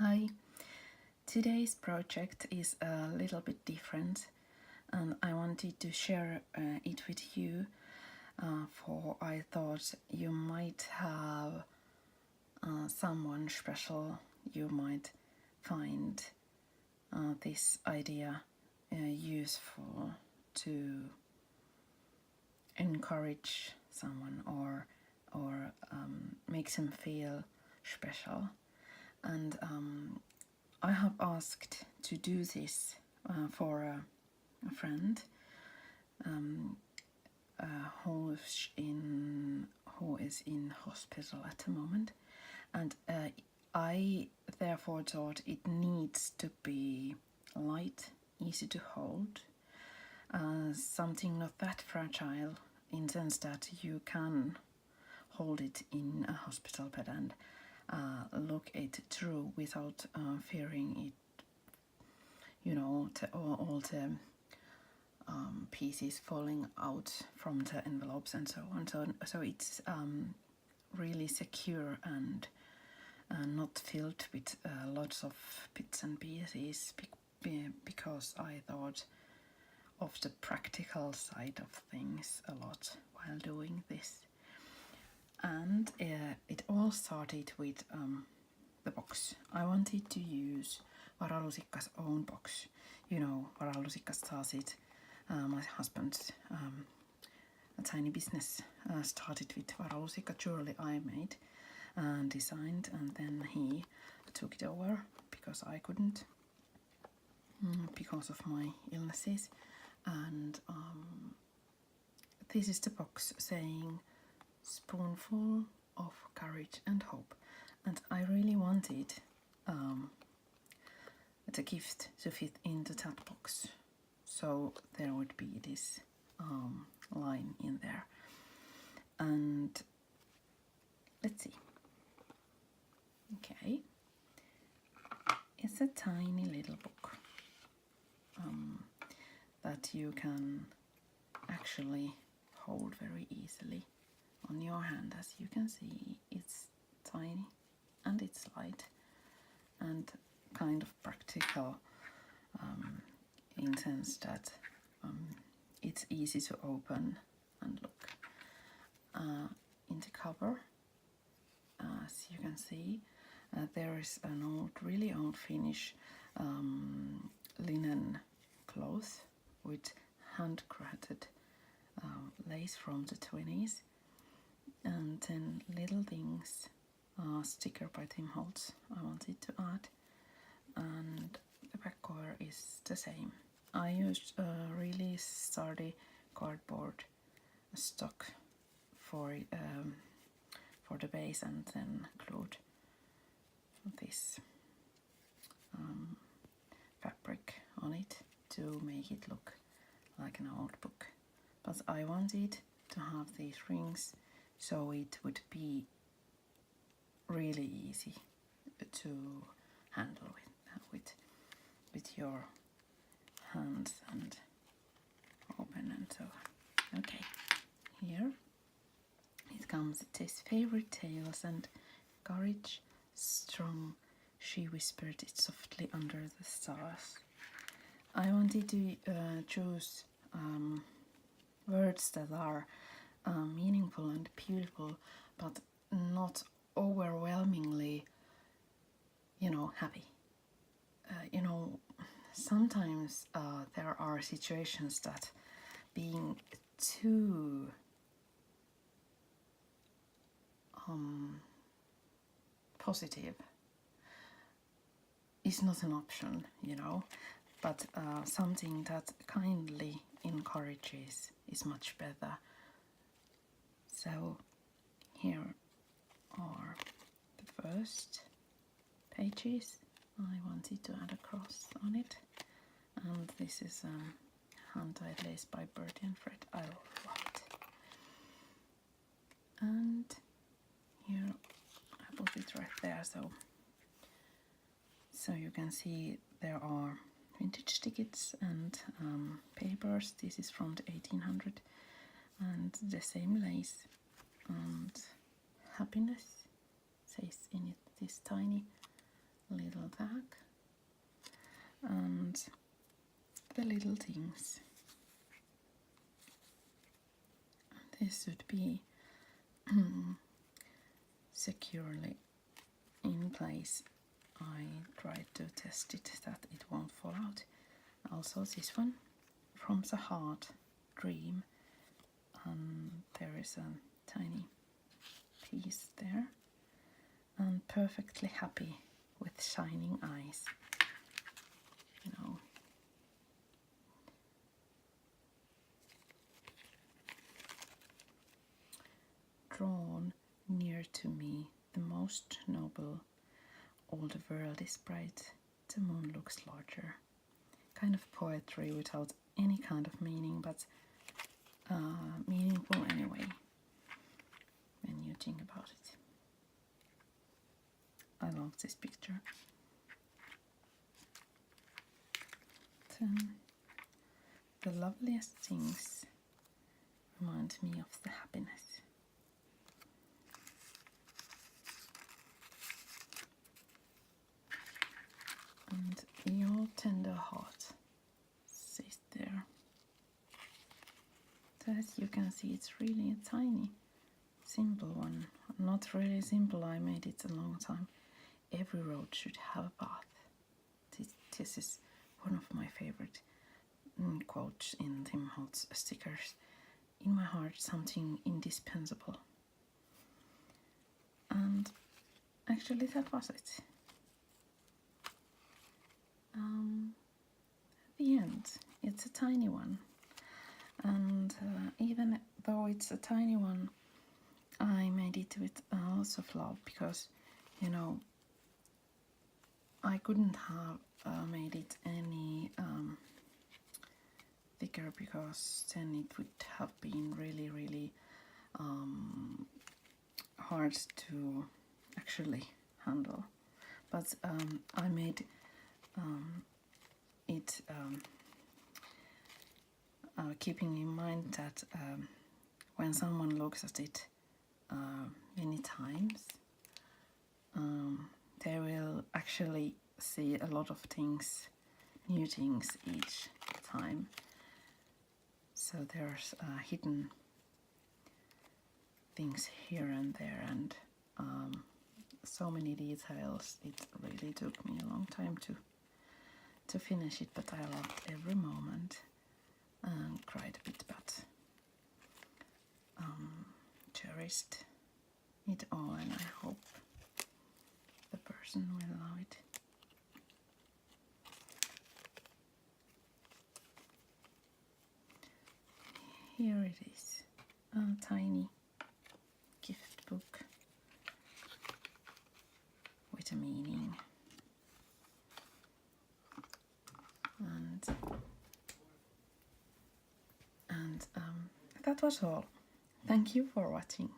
Hi, today's project is a little bit different and I wanted to share it with you for I thought you might have someone special you might find this idea useful to encourage someone or makes him feel special. And I have asked to do this for a friend who is in hospital at the moment, and I therefore thought it needs to be light, easy to hold, something not that fragile in the sense that you can hold it in a hospital bed and look it through without fearing it, all the pieces falling out from the envelopes and so on. So it's really secure and not filled with lots of bits and pieces because I thought of the practical side of things a lot while doing this. And it all started with the box. I wanted to use Varalusikka's own box. Varalusikka started, my husband's tiny business started with Varalusikka jewelry I made and designed, and then he took it over because I couldn't because of my illnesses. And this is the box saying spoonful of courage and hope, and I really wanted the gift to fit into that box, so there would be this line in there. And let's see. Okay, it's a tiny little book that you can actually hold very easily on your hand. As you can see, it's tiny and it's light and kind of practical in the sense that it's easy to open and look. In the cover, as you can see, there is an really old Finnish linen cloth with hand-crafted lace from the 20s, and then little things, sticker by Tim Holtz I wanted to add, and the back cover is the same. I used a really sturdy cardboard stock for the base, and then glued this fabric on it to make it look like an old book. But I wanted to have these rings so it would be really easy to handle with your hands and open and so on. Okay, here it comes. It says favorite tales and courage strong, she whispered it softly under the stars. I wanted to choose words that are meaningful and beautiful, but not overwhelmingly, happy. Sometimes there are situations that being too positive is not an option, but something that kindly encourages is much better. So here are the first pages. I wanted to add a cross on it, and this is hand-tied lace by Bertie and Fred. I love it. And here I put it right there, so you can see there are vintage tickets and papers. This is from the 1800s, and the same lace, and happiness says in it, this tiny little tag and the little things. This should be securely in place. I tried to test it that it won't fall out. Also this one from the heart dream, there is a tiny piece there, and perfectly happy with shining eyes. You know, drawn near to me, the most noble. All the world is bright, the moon looks larger. Kind of poetry without any kind of meaning, but meaningful anyway, when you think about it. I love this picture. The loveliest things remind me of the happiness. And your tender heart sits there. So as you can see, it's really a tiny, simple one. Not really simple, I made it a long time. Every road should have a path. This is one of my favorite quotes in Tim Holtz stickers. In my heart, something indispensable. And actually that was it. At the end, it's a tiny one, and even though it's a tiny one, I made it with lots of love, because, you know, I couldn't have made it any thicker, because then it would have been really, really hard to actually handle. But I made it keeping in mind that when someone looks at it many times, they will actually see a lot of things, new things each time. So there's hidden things here and there, and so many details. It really took me a long time to finish it, but I loved every moment and cried a bit, but cherished it all, and I hope the person will love it. Here it is, a tiny gift book with a meaning. And that was all. Thank you for watching.